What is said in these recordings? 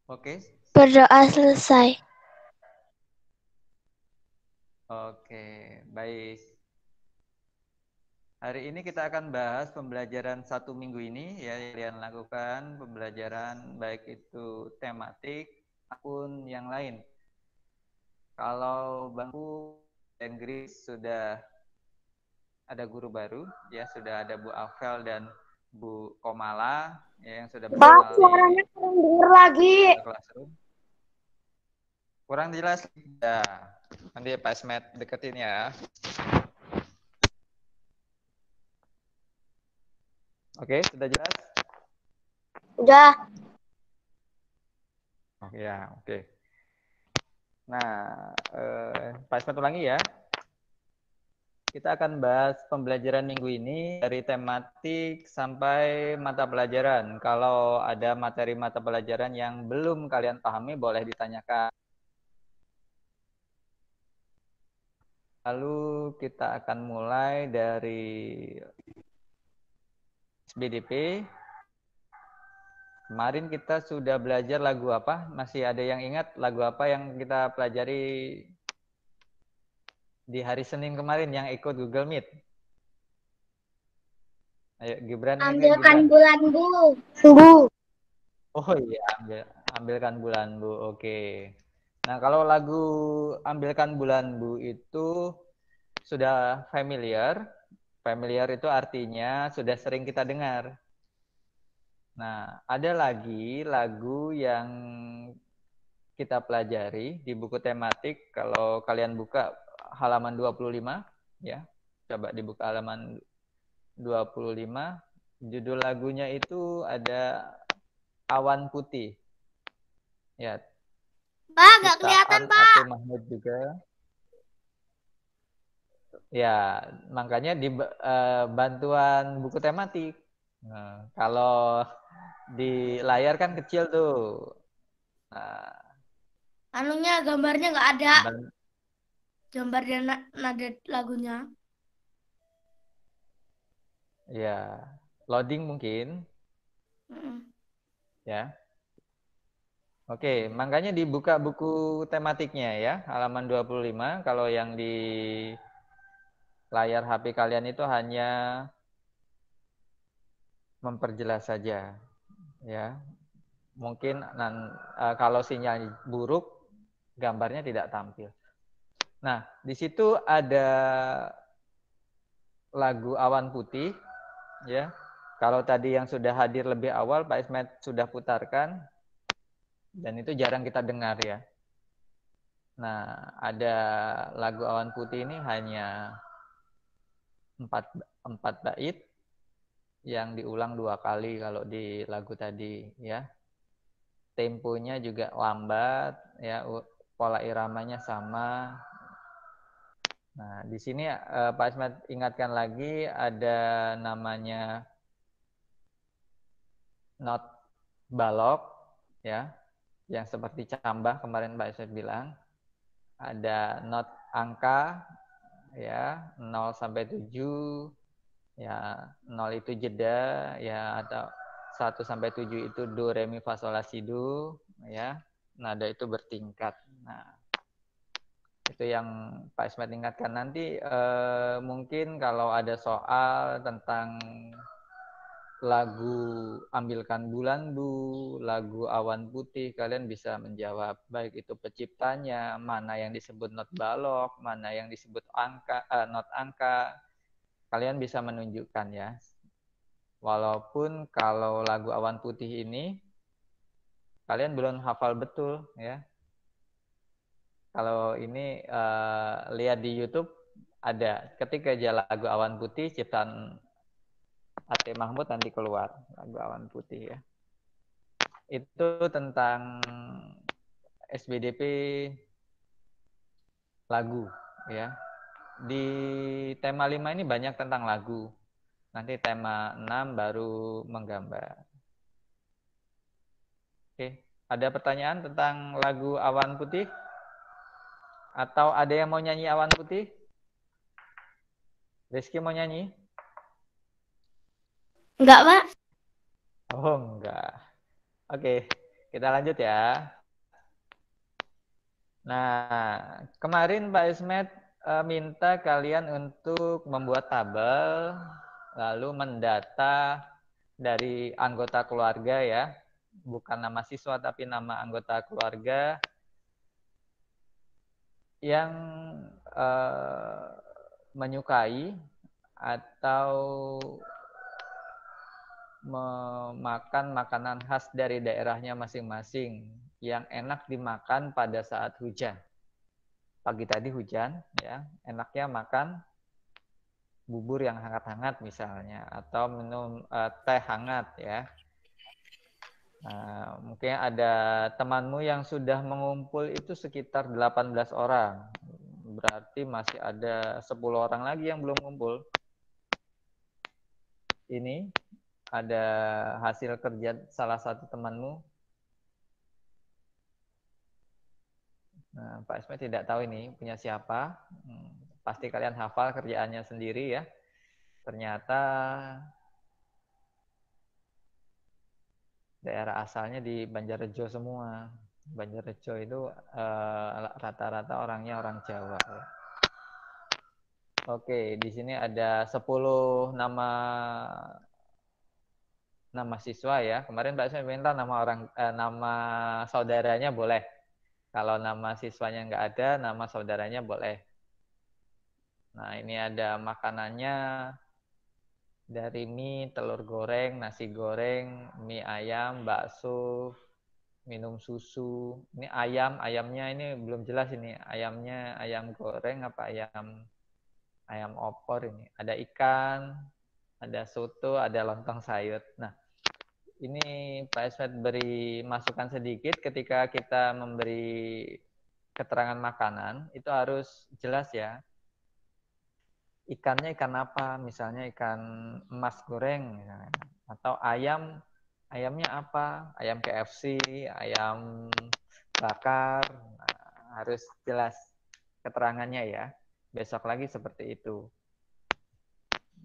Oke, Berdoa selesai. oke, baik. Hari ini kita akan bahas pembelajaran 1 minggu ini ya, yang kalian lakukan pembelajaran baik itu tematik maupun yang lain. Kalau bangku Inggris sudah ada guru baru, ya sudah ada Bu Afel dan Bu Komala ya, yang sudah Pak, berkenal di suaranya kurang denger lagi. Classroom. Kurang jelas ya. Nanti Pak Esmet deketin ya. Oke, sudah jelas? Udah. Oke ya, oke. Nah, Pak Esmet ulangi ya. Kita akan bahas pembelajaran minggu ini dari tematik sampai mata pelajaran. Kalau ada materi mata pelajaran yang belum kalian pahami, boleh ditanyakan. Lalu kita akan mulai dari SBDP. Kemarin kita sudah belajar lagu apa? Masih ada yang ingat lagu apa yang kita pelajari di hari Senin kemarin yang ikut Google Meet? Ayo Gibran, ingat nggak Ambilkan Gibran? bulan bu. Bu. Oh iya, ambilkan bulan Bu. Oke. Nah, kalau lagu Ambilkan Bulan Bu itu sudah familiar. Familiar itu artinya sudah sering kita dengar. Nah, ada lagi lagu yang kita pelajari di buku tematik. Kalau kalian buka halaman 25, ya. Coba dibuka halaman 25. Judul lagunya itu ada Awan Putih. Ya, Pak, nggak kelihatan ciptaan Pak. Ate Mahmud juga. Ya, makanya di bantuan buku tematik. Nah, kalau di layar kan kecil tuh. Nah, Anunya gambarnya nggak ada. ban- Gambar dan nada lagunya. ya, loading mungkin, Mm-mm. ya. Oke, makanya dibuka buku tematiknya ya, halaman 25. Kalau yang di layar HP kalian itu hanya memperjelas saja, ya. Mungkin kalau sinyal buruk, gambarnya tidak tampil. Nah, di situ ada lagu Awan Putih, ya. Kalau tadi yang sudah hadir lebih awal, Pak Ismet sudah putarkan, dan itu jarang kita dengar ya. Nah, ada lagu Awan Putih ini hanya 4 bait yang diulang 2 kali kalau di lagu tadi ya. Temponya juga lambat ya, pola iramanya sama. Nah, di sini Pak Ismet ingatkan lagi ada namanya not balok ya, yang seperti cambah kemarin Pak Ismet bilang. Ada not angka ya, 0 sampai 7 ya, 0 itu jeda ya, atau 1 sampai 7 itu do re mi fa sol la si do ya. Nada itu bertingkat. Nah, itu yang Pak Ismet ingatkan. Nanti mungkin kalau ada soal tentang lagu Ambilkan Bulan Bu, lagu Awan Putih, kalian bisa menjawab baik itu penciptanya, mana yang disebut not balok, mana yang disebut not angka. Kalian bisa menunjukkan ya. Walaupun kalau lagu Awan Putih ini kalian belum hafal betul ya. Kalau ini lihat di YouTube ada, ketika aja lagu Awan Putih ciptaan Ate Mahmud nanti keluar lagu Awan Putih ya. Itu tentang SBDP lagu ya. Di tema 5 ini banyak tentang lagu. Nanti tema 6 baru menggambar. Oke, ada pertanyaan tentang lagu Awan Putih? Atau ada yang mau nyanyi Awan Putih? Rizky mau nyanyi? Enggak Pak. Oh enggak. Oke, Kita lanjut ya. Nah, kemarin Pak Ismet minta kalian untuk membuat tabel, lalu mendata dari anggota keluarga ya, bukan nama siswa tapi nama anggota keluarga yang menyukai atau memakan makanan khas dari daerahnya masing-masing yang enak dimakan pada saat hujan. Pagi tadi hujan, ya, enaknya makan bubur yang hangat-hangat misalnya, atau minum teh hangat ya. Nah, mungkin ada temanmu yang sudah mengumpul itu sekitar 18 orang. Berarti masih ada 10 orang lagi yang belum ngumpul. Ini ada hasil kerja salah satu temanmu. Nah, Pak Ismail tidak tahu ini punya siapa. Pasti kalian hafal kerjaannya sendiri ya. Ternyata daerah asalnya di Banjarnegara semua. Banjarnegara itu rata-rata orangnya orang Jawa. Ya. Oke, di sini ada 10 nama siswa ya. Kemarin Mbak Ismail minta nama saudaranya boleh. Kalau nama siswanya nggak ada, nama saudaranya boleh. Nah, ini ada makanannya dari mie, telur goreng, nasi goreng, mie ayam, bakso, minum susu. Ini ayamnya ini belum jelas ini. Ayamnya ayam goreng apa ayam opor ini. Ada ikan, ada soto, ada lontong sayur. Nah, ini Pak Eswet beri masukan sedikit ketika kita memberi keterangan makanan, itu harus jelas ya. Ikannya ikan apa? Misalnya ikan emas goreng misalnya. Atau ayamnya apa? Ayam KFC, ayam bakar. Nah, harus jelas keterangannya ya. Besok lagi seperti itu.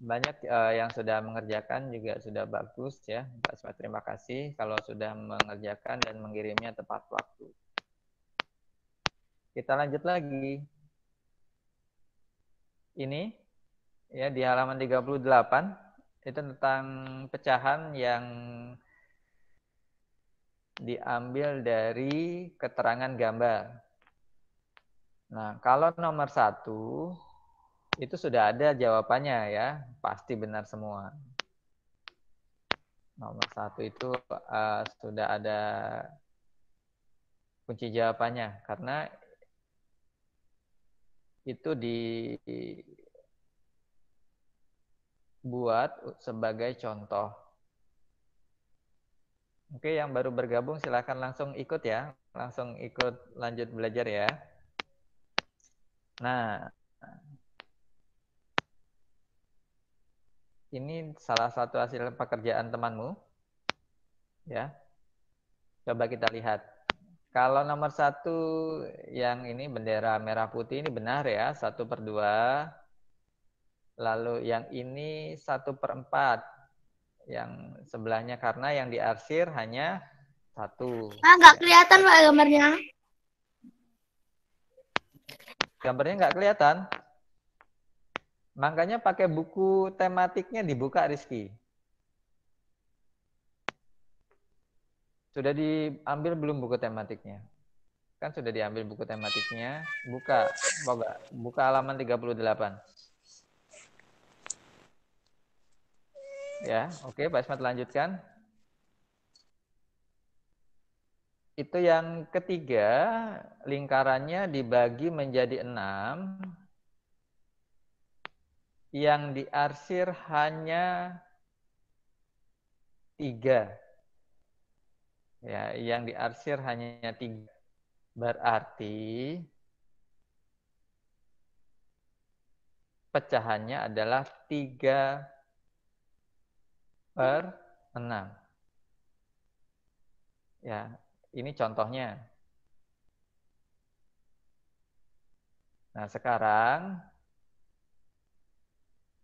Banyak yang sudah mengerjakan juga sudah bagus ya. Pak Ismail terima kasih kalau sudah mengerjakan dan mengirimnya tepat waktu. Kita lanjut lagi. Ini ya di halaman 38 itu tentang pecahan yang diambil dari keterangan gambar. Nah, kalau nomor 1 itu sudah ada jawabannya ya, pasti benar semua. Nomor 1 itu sudah ada kunci jawabannya karena itu dibuat sebagai contoh. Oke, yang baru bergabung silakan langsung ikut ya, langsung ikut lanjut belajar ya. Nah, ini salah satu hasil pekerjaan temanmu, ya. Coba kita lihat. Kalau nomor 1 yang ini bendera merah putih ini benar ya, 1/2. Lalu yang ini 1/4. Yang sebelahnya karena yang diarsir hanya 1. Nggak kelihatan Pak gambarnya. Gambarnya nggak kelihatan. Makanya pakai buku tematiknya dibuka, Rizky. Sudah diambil belum buku tematiknya? Kan sudah diambil buku tematiknya. Buka halaman 38. Ya, oke, Pak Ismat lanjutkan. Itu yang ketiga, lingkarannya dibagi menjadi 6. Yang diarsir hanya 3. Ya, yang diarsir hanya 3. Berarti pecahannya adalah 3/6. Ya, ini contohnya. Nah, sekarang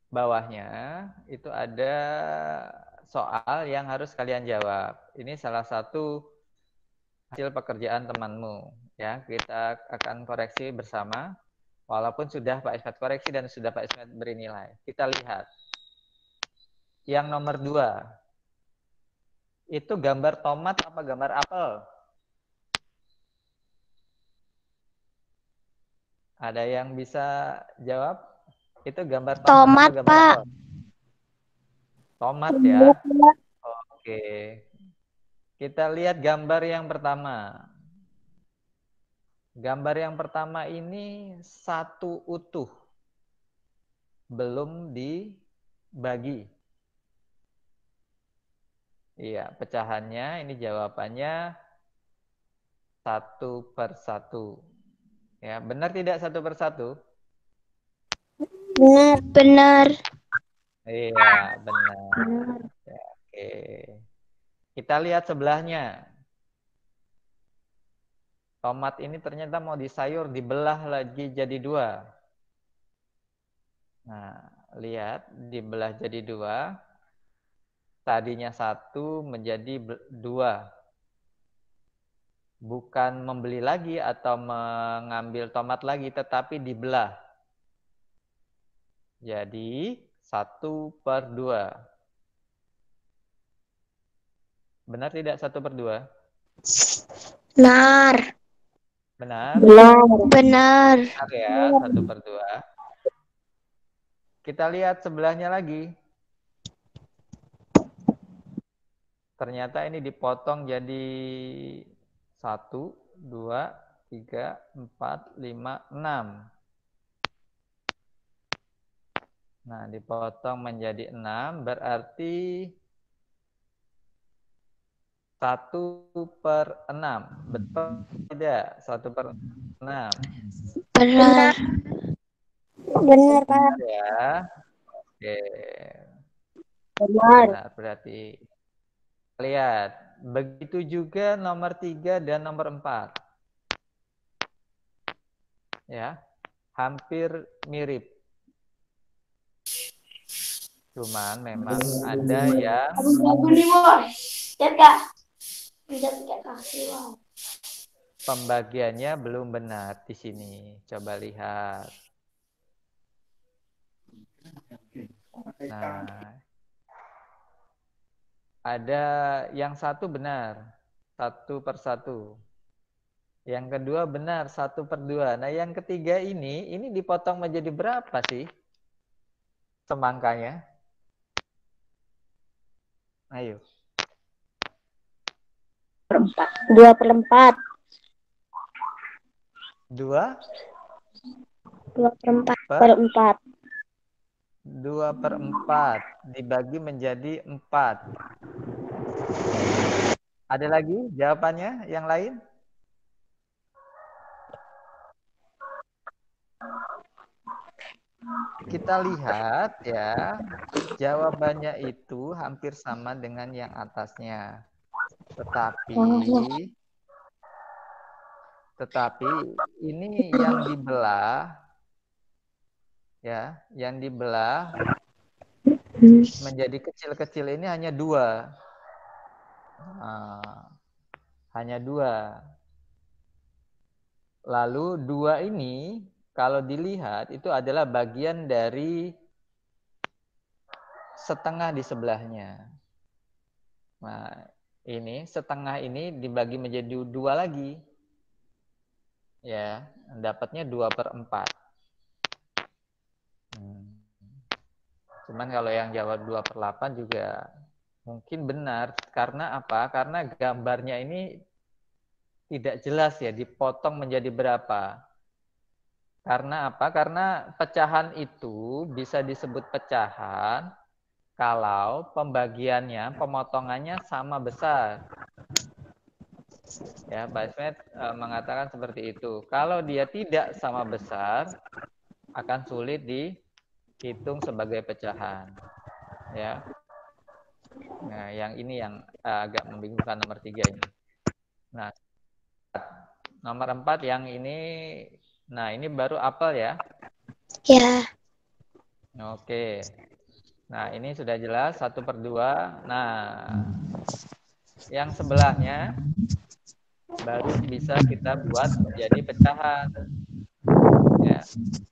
bawahnya itu ada soal yang harus kalian jawab. Ini salah satu hasil pekerjaan temanmu. Ya, kita akan koreksi bersama. Walaupun sudah Pak Ismet koreksi dan sudah Pak Ismet beri nilai. Kita lihat. Yang nomor 2. Itu gambar tomat apa gambar apel? Ada yang bisa jawab? Itu gambar tomat Tomat, atau gambar Pak. apel? Tomat ya. Oke. Kita lihat gambar yang pertama. Gambar yang pertama ini satu utuh. Belum dibagi. Iya, pecahannya ini jawabannya 1/1. Ya, benar tidak 1/1? Benar. Benar. Iya, benar. Ya, oke. Kita lihat sebelahnya. Tomat ini ternyata mau disayur, dibelah lagi jadi 2. Nah, lihat, dibelah jadi 2. Tadinya 1 menjadi 2. Bukan membeli lagi atau mengambil tomat lagi, tetapi dibelah. Jadi 1/2. Benar tidak 1/2? Benar. Benar? Benar. Benar ya, 1/2. Kita lihat sebelahnya lagi. Ternyata ini dipotong jadi 1, 2, 3, 4, 5, 6. Nah, dipotong menjadi 6 berarti 1/6. Betul tidak? 1/6. Benar. Benar, Pak. Benar ya. Oke. Benar. Benar berarti. Lihat. Begitu juga nomor 3 dan nomor 4. Ya. Hampir mirip. Cuman memang ada yang pembagiannya belum benar di sini. Coba lihat. Nah, ada yang satu benar, 1/1. Yang kedua benar, 1/2. Nah, yang ketiga ini dipotong menjadi berapa sih semangkanya? Ayo. 2/4. 2 2/4. 2/4 dibagi menjadi 4. Ada lagi jawabannya yang lain? Kita lihat ya, jawabannya itu hampir sama dengan yang atasnya. Tetapi ini yang dibelah ya, yang dibelah menjadi kecil-kecil ini hanya 2. Nah, hanya 2. Lalu 2 ini kalau dilihat itu adalah bagian dari setengah di sebelahnya. Nah, ini setengah ini dibagi menjadi 2 lagi. Ya, dapatnya 2/4. Cuman kalau yang jawab 2/8 juga mungkin benar. Karena apa? Karena gambarnya ini tidak jelas ya, dipotong menjadi berapa. Karena apa? Karena pecahan itu bisa disebut pecahan kalau pembagiannya, pemotongannya sama besar. Ya, Pak Ismet mengatakan seperti itu. Kalau dia tidak sama besar, akan sulit dihitung sebagai pecahan. Ya. Nah, yang ini yang agak membingungkan nomor 3 ini. Nah, nomor 4 yang ini, nah ini baru apel ya. Ya. Oke. Nah, ini sudah jelas 1/2. Nah, yang sebelahnya baru bisa kita buat menjadi pecahan. Ya.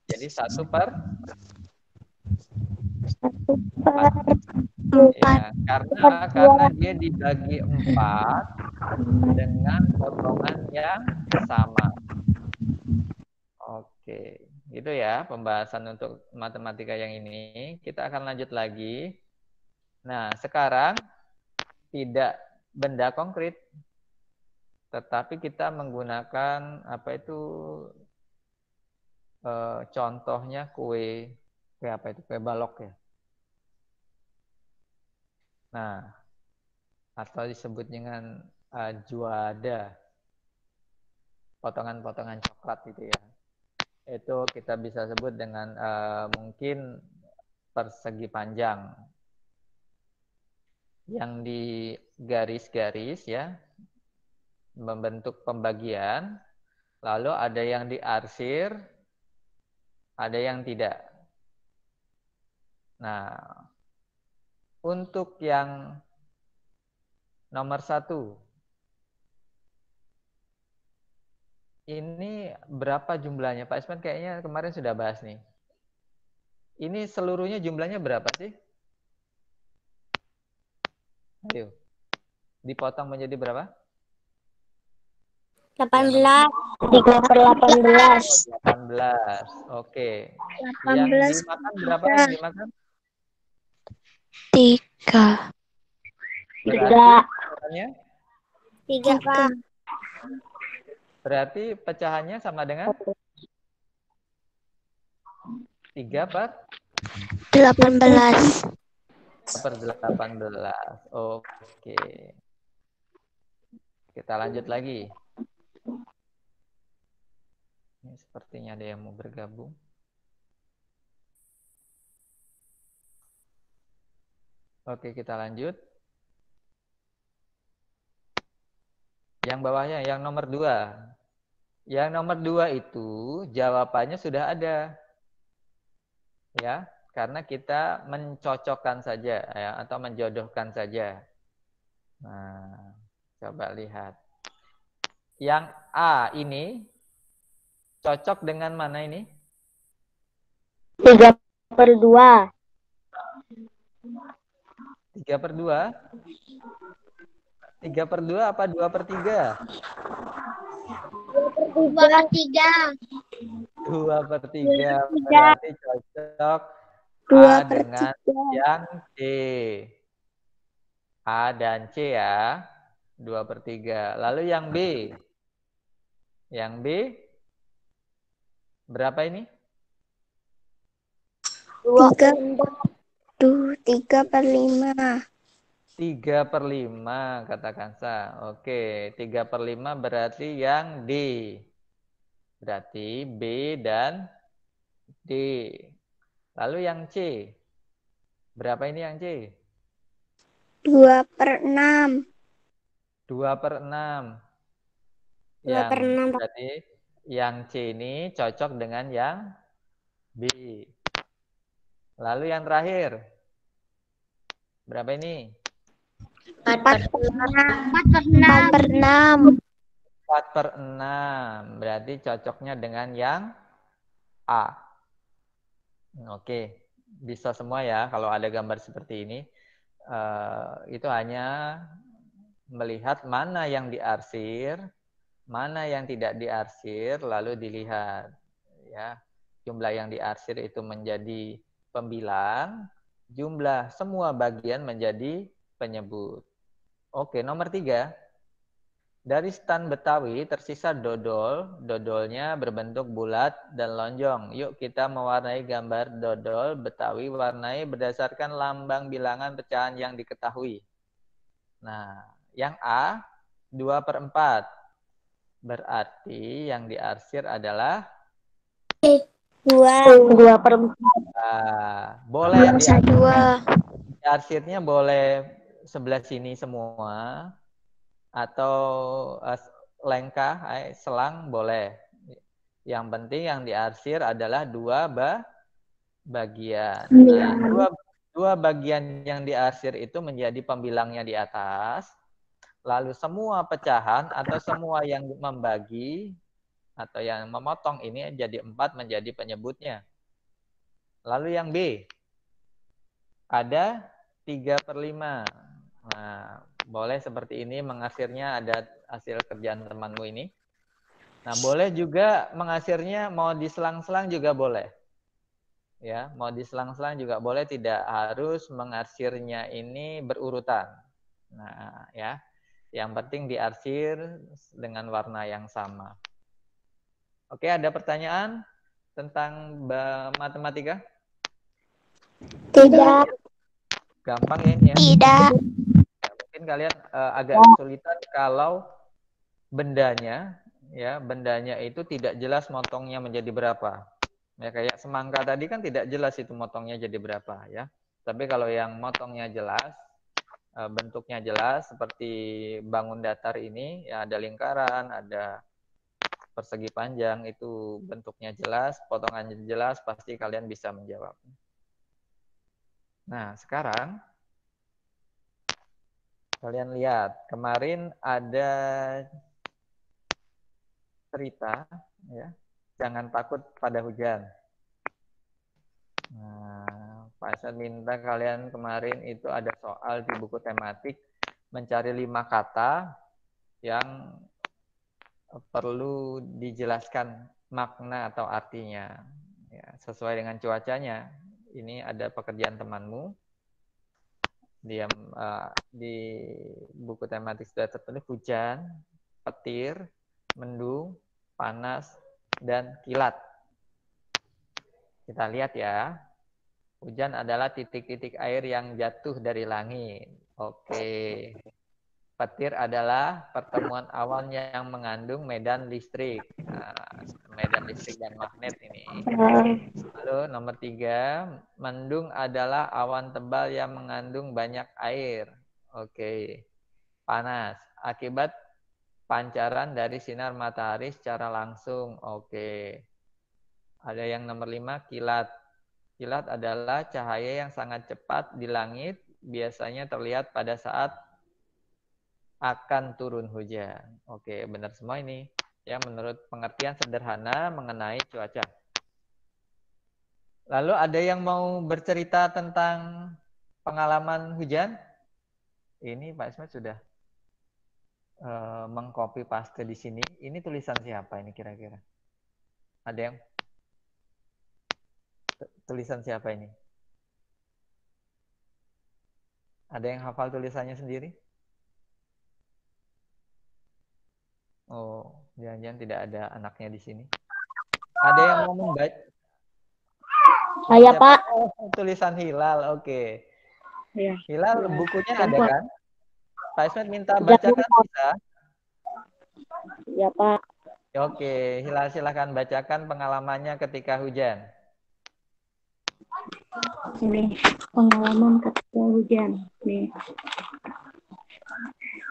Jadi 1/4. Ya, karena dia dibagi 4 dengan potongan yang sama. Oke, gitu ya pembahasan untuk matematika yang ini. Kita akan lanjut lagi. Nah, sekarang tidak benda konkret, tetapi kita menggunakan apa itu contohnya kue apa itu, kue balok ya. Nah, atau disebut dengan juada, potongan-potongan coklat gitu ya. Itu kita bisa sebut dengan mungkin persegi panjang yang di garis-garis ya, membentuk pembagian, lalu ada yang diarsir, ada yang tidak. Nah, untuk yang nomor 1, ini berapa jumlahnya? Pak Isman kayaknya kemarin sudah bahas nih. Ini seluruhnya jumlahnya berapa sih? Ayo. Dipotong menjadi berapa? 18. 3/18. 18. Oke. Yang dimakan berapa yang dimakan? 3. Berarti pecahannya? 3, Pak. Berarti pecahannya sama dengan 3/18. 3/18. Oke. Kita lanjut lagi. Ini sepertinya ada yang mau bergabung. Oke, kita lanjut. Yang bawahnya, yang nomor 2. Yang nomor 2 itu jawabannya sudah ada. Ya, karena kita mencocokkan saja ya, atau menjodohkan saja. Nah, coba lihat. Yang A ini cocok dengan mana ini? 3/2. 3/2? 3/2 apa 2/3? 2/3. 2/3 berarti cocok A dengan yang C. A dan C ya. 2/3. Lalu yang B? Yang B berapa ini? 3/5. 3/5 kata Kansa. Oke, 3/5 berarti yang D. Berarti B dan D. Lalu yang C. Berapa ini yang C? 2/6. 2/6. 2/6. Berarti yang C ini cocok dengan yang B. Lalu yang terakhir. Berapa ini? 4/6. 4/6. Berarti cocoknya dengan yang A. Oke. Bisa semua ya kalau ada gambar seperti ini. Itu hanya melihat mana yang diarsir, mana yang tidak diarsir, lalu dilihat. Ya, jumlah yang diarsir itu menjadi pembilang, jumlah semua bagian menjadi penyebut. Oke, nomor 3. Dari stan Betawi tersisa dodol, dodolnya berbentuk bulat dan lonjong. Yuk kita mewarnai gambar dodol Betawi, warnai berdasarkan lambang bilangan pecahan yang diketahui. Nah, yang A 2/4. Berarti yang diarsir adalah 2/4. Boleh diarsirnya boleh sebelah sini semua atau lengkah, selang boleh. Yang penting yang diarsir adalah 2 bagian. Nah, dua bagian yang diarsir itu menjadi pembilangnya di atas. Lalu semua pecahan atau semua yang membagi atau yang memotong ini jadi 4 menjadi penyebutnya. Lalu yang B, ada 3/5. Nah, boleh seperti ini mengasirnya, ada hasil kerjaan temanmu ini. Nah, boleh juga mengasirnya mau diselang-selang juga boleh. Ya, mau diselang-selang juga boleh, tidak harus mengarsirnya ini berurutan. Nah, ya. Yang penting diarsir dengan warna yang sama. Oke, ada pertanyaan tentang matematika? Tidak. Gampang ya ini ya? Tidak. Ya, mungkin kalian agak kesulitan kalau bendanya, ya, bendanya itu tidak jelas motongnya menjadi berapa. Ya, kayak semangka tadi kan tidak jelas itu motongnya jadi berapa, ya. Tapi kalau yang motongnya jelas, bentuknya jelas, seperti bangun datar ini, ya ada lingkaran, ada persegi panjang, itu bentuknya jelas, potongannya jelas, pasti kalian bisa menjawab. Nah, sekarang kalian lihat, kemarin ada cerita, ya, jangan takut pada hujan. Nah, Pak Hasan minta kalian kemarin itu ada soal di buku tematik, mencari 5 kata yang perlu dijelaskan makna atau artinya, ya, sesuai dengan cuacanya. Ini ada pekerjaan temanmu, dia di buku tematik sudah tertulis hujan, petir, mendung, panas, dan kilat. Kita lihat ya. Hujan adalah titik-titik air yang jatuh dari langit. Oke. Petir adalah pertemuan awan yang mengandung medan listrik. Nah, medan listrik dan magnet ini. Lalu nomor 3, mendung adalah awan tebal yang mengandung banyak air. Oke. Panas, akibat pancaran dari sinar matahari secara langsung. Oke. Ada yang nomor 5, kilat. Kilat adalah cahaya yang sangat cepat di langit, biasanya terlihat pada saat akan turun hujan. Oke, benar semua ini. Ya, menurut pengertian sederhana mengenai cuaca. Lalu ada yang mau bercerita tentang pengalaman hujan? Ini Pak Ismet sudah mengcopy paste di sini. Ini tulisan siapa ini kira-kira? Ada yang tulisan siapa ini? Ada yang hafal tulisannya sendiri? Oh, jangan-jangan tidak ada anaknya di sini. Ada yang mau membaca? Saya, Pak. Oh, tulisan Hilal, oke. Ya. Hilal, bukunya ada kan? Pak Ismet minta bacakan bisa? Ya, Pak. Oke, Hilal silahkan bacakan pengalamannya ketika hujan. Ini pengalaman ketika hujan. Nih.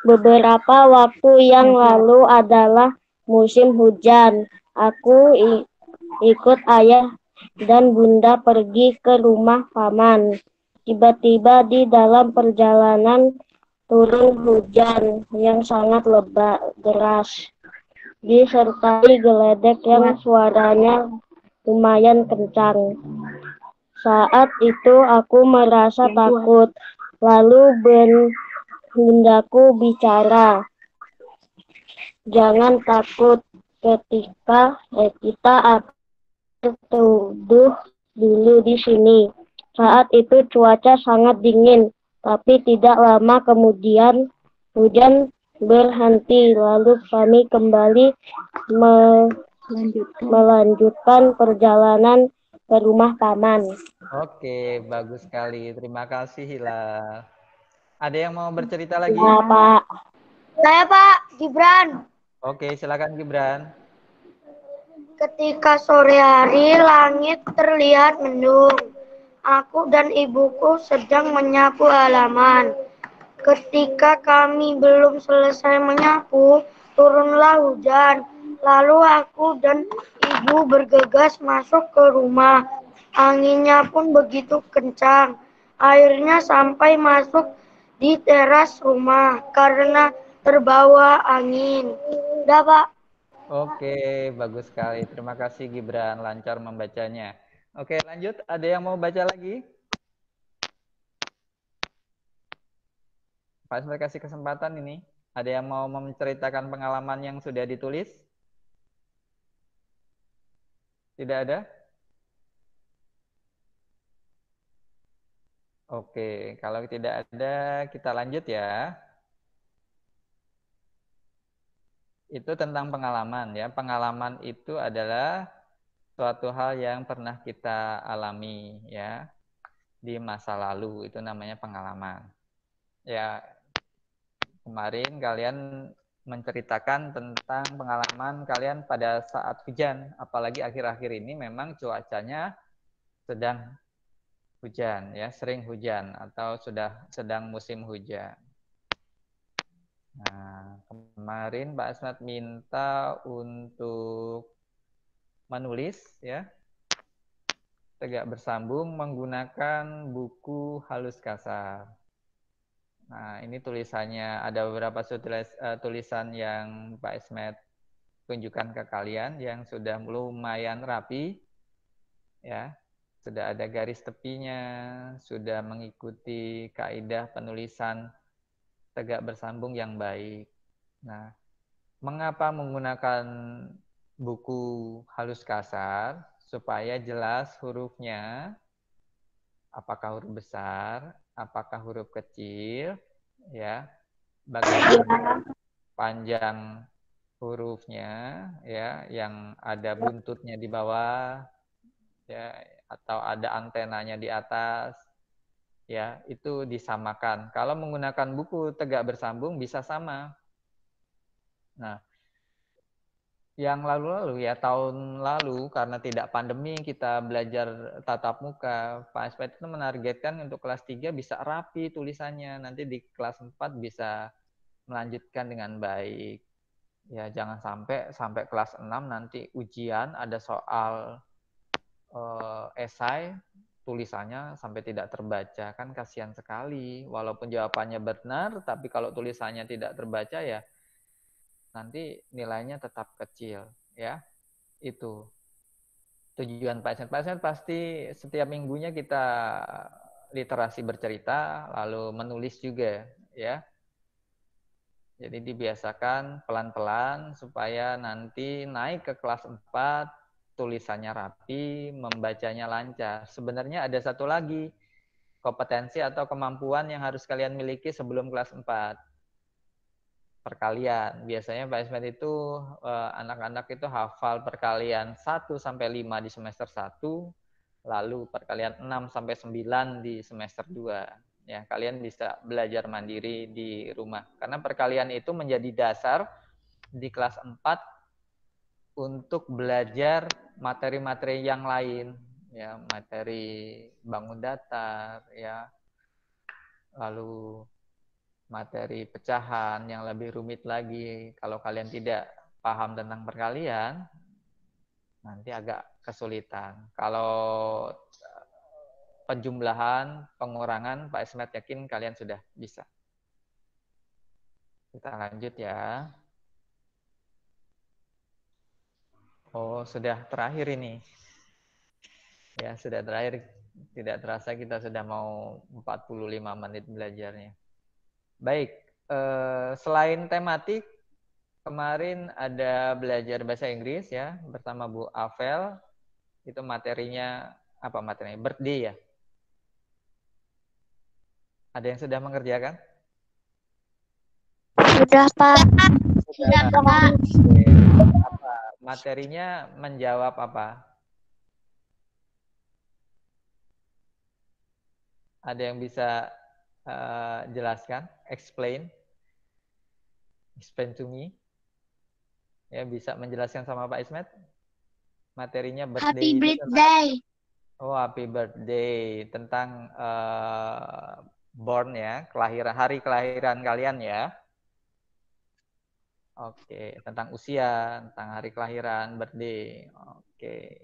Beberapa waktu yang lalu adalah musim hujan. Aku ikut ayah dan bunda pergi ke rumah paman. Tiba-tiba di dalam perjalanan turun hujan yang sangat lebat deras, disertai geledek yang suaranya lumayan kencang. Saat itu aku merasa takut, lalu bundaku bicara, jangan takut, kita teduh dulu di sini. Saat itu cuaca sangat dingin, tapi tidak lama kemudian hujan berhenti, lalu kami kembali melanjutkan perjalanan ke rumah paman. Oke, bagus sekali. Terima kasih Hilal. Ada yang mau bercerita lagi? Ya, Pak. Saya Pak Gibran. Oke, silakan Gibran. Ketika sore hari langit terlihat mendung. Aku dan ibuku sedang menyapu halaman. Ketika kami belum selesai menyapu, turunlah hujan. Lalu aku dan ibu bergegas masuk ke rumah. Anginnya pun begitu kencang. Airnya sampai masuk di teras rumah. Karena terbawa angin. Udah, Pak. Oke, bagus sekali. Terima kasih Gibran, lancar membacanya. Oke, lanjut. Ada yang mau baca lagi? Pak Ismail kasih kesempatan ini. Ada yang mau menceritakan pengalaman yang sudah ditulis? Tidak ada? Oke, kalau tidak ada, kita lanjut ya. Itu tentang pengalaman ya. Pengalaman itu adalah suatu hal yang pernah kita alami ya di masa lalu, itu namanya pengalaman. Ya, kemarin kalian menceritakan tentang pengalaman kalian pada saat hujan, apalagi akhir-akhir ini memang cuacanya sedang hujan ya, sering hujan atau sudah sedang musim hujan. Nah, kemarin Pak Asmat minta untuk menulis ya, tegak bersambung menggunakan buku halus kasar. Nah, ini tulisannya ada beberapa tulisan yang Pak Ismet tunjukkan ke kalian yang sudah lumayan rapi ya. Sudah ada garis tepinya, sudah mengikuti kaidah penulisan tegak bersambung yang baik. Nah, mengapa menggunakan buku halus kasar? Supaya jelas hurufnya, apakah huruf besar, apakah huruf kecil, ya, bagaimana panjang hurufnya, ya, yang ada buntutnya di bawah, ya, atau ada antenanya di atas, ya, itu disamakan. Kalau menggunakan buku tegak bersambung bisa sama. Nah, yang lalu-lalu ya tahun lalu karena tidak pandemi kita belajar tatap muka, Pak Aspet itu menargetkan untuk kelas 3 bisa rapi tulisannya, nanti di kelas 4 bisa melanjutkan dengan baik. Ya jangan sampai kelas 6 nanti ujian ada soal esai tulisannya sampai tidak terbaca, kan kasihan sekali. Walaupun jawabannya benar tapi kalau tulisannya tidak terbaca ya nanti nilainya tetap kecil ya. Itu tujuan pasien pasti setiap minggunya kita literasi bercerita lalu menulis juga ya. Jadi dibiasakan pelan-pelan supaya nanti naik ke kelas 4 tulisannya rapi, membacanya lancar. Sebenarnya ada satu lagi kompetensi atau kemampuan yang harus kalian miliki sebelum kelas 4. Perkalian. Biasanya Pak Ismet itu anak-anak itu hafal perkalian 1 sampai 5 di semester 1, lalu perkalian 6 sampai 9 di semester 2. Ya, kalian bisa belajar mandiri di rumah. Karena perkalian itu menjadi dasar di kelas 4 untuk belajar materi-materi yang lain, ya, materi bangun datar, ya. Lalu materi pecahan yang lebih rumit lagi. Kalau kalian tidak paham tentang perkalian, nanti agak kesulitan. Kalau penjumlahan, pengurangan, Pak Esmet yakin kalian sudah bisa. Kita lanjut ya. Oh, sudah terakhir ini. Ya, sudah terakhir. Tidak terasa kita sudah mau 45 menit belajarnya. Baik, selain tematik, kemarin ada belajar bahasa Inggris ya bersama Bu Avel. Itu materinya apa materinya? Birthday ya. Ada yang sudah mengerjakan? Sudah, Pak. Sudah, Pak. Apa? Materinya menjawab apa? Ada yang bisa jelaskan? Explain to me. Ya, bisa menjelaskan sama Pak Ismet? Materinya birthday. Happy birthday. Oh, happy birthday. Tentang born ya, hari kelahiran kalian ya. Oke, tentang usia, tentang hari kelahiran, birthday. Oke.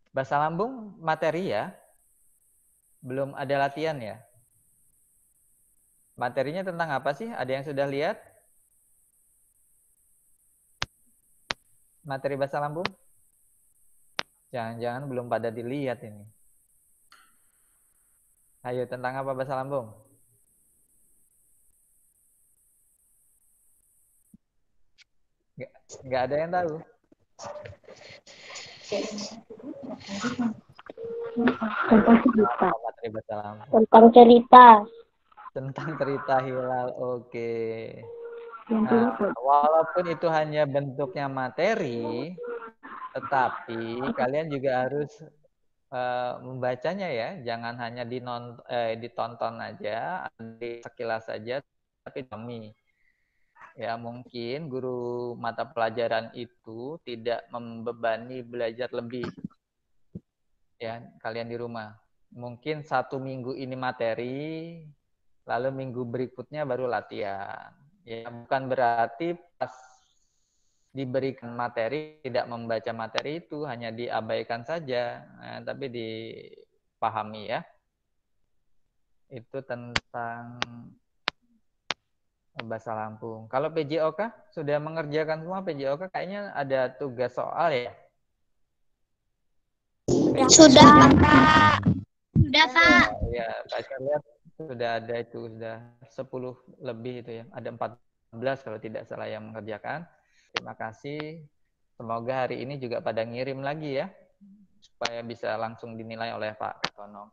Bahasa lambung materi ya. Belum ada latihan ya. Materinya tentang apa sih? Ada yang sudah lihat? Materi bahasa lambung? Jangan-jangan belum pada dilihat ini. Ayo, tentang apa bahasa lambung? Nggak ada yang tahu. Apa materi bahasa lambung? Tentang cerita. Tentang cerita hilal. Oke. Nah, walaupun itu hanya bentuknya materi, tetapi kalian juga harus membacanya ya. Jangan hanya ditonton aja, sekilas saja, tapi dami. Ya, mungkin guru mata pelajaran itu tidak membebani belajar lebih. Ya, kalian di rumah. Mungkin 1 minggu ini materi, lalu minggu berikutnya baru latihan. Ya, bukan berarti pas diberikan materi tidak membaca materi itu, hanya diabaikan saja, tapi dipahami ya. Itu tentang bahasa Lampung. Kalau PJOK sudah mengerjakan semua PJOK, kayaknya ada tugas soal ya. Sudah, Pak. Sudah, Pak. Ya, saya lihat sudah ada itu, sudah 10 lebih itu ya. Ada 14 kalau tidak salah yang mengerjakan. Terima kasih. Semoga hari ini juga pada ngirim lagi ya, supaya bisa langsung dinilai oleh Pak Ketono.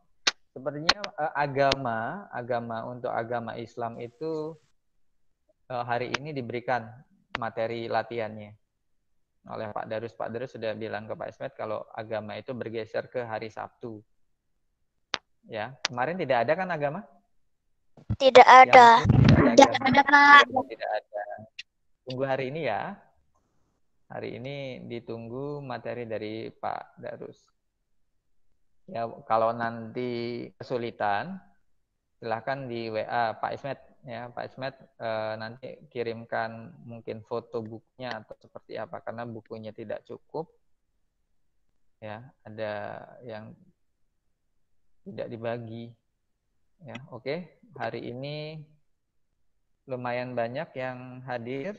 Sepertinya agama untuk agama Islam itu hari ini diberikan materi latihannya oleh Pak Darus. Pak Darus sudah bilang ke Pak Ismet kalau agama itu bergeser ke hari Sabtu. Ya, kemarin tidak ada kan agama? Tidak ada. Tidak ada, Pak. Tidak ada. Tunggu hari ini ya. Hari ini ditunggu materi dari Pak Darus. Ya, kalau nanti kesulitan, silahkan di WA Pak Ismet ya. Pak Ismet nanti kirimkan mungkin foto bukunya atau seperti apa, karena bukunya tidak cukup. Ya, ada yang tidak dibagi. Ya, oke. Hari ini lumayan banyak yang hadir.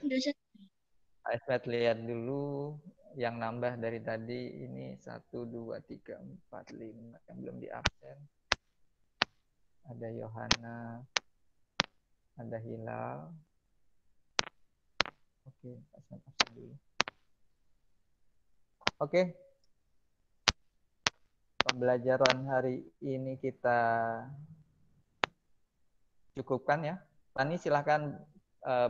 Pak Ismet lihat dulu yang nambah dari tadi ini 1, 2, 3, 4, 5 yang belum di absen. Ada Yohana, ada Hilal. Oke, Pak Ismet absen dulu. Oke. Pembelajaran hari ini kita cukupkan ya. Tani silahkan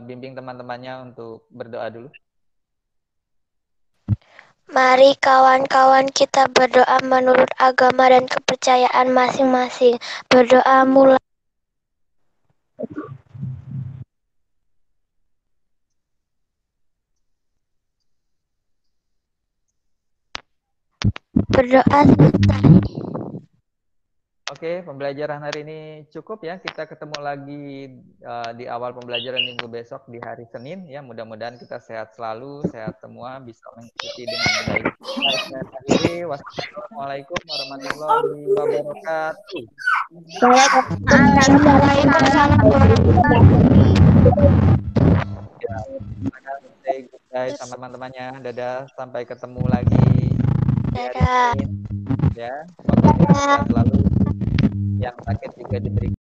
bimbing teman-temannya untuk berdoa dulu. Mari kawan-kawan kita berdoa menurut agama dan kepercayaan masing-masing. Berdoa mulai. Berdoa selesai. Oke, pembelajaran hari ini cukup ya. Kita ketemu lagi di awal pembelajaran minggu besok di hari Senin ya. Mudah-mudahan kita sehat selalu, sehat semua, bisa mengikuti dengan baik. Wassalamualaikum warahmatullahi wabarakatuh. Waalaikumsalam warahmatullahi wabarakatuh. Sama teman-temannya. Dadah, sampai ketemu lagi. Dadah. Ya, semoga kita sehat selalu. Yang sakit juga diberi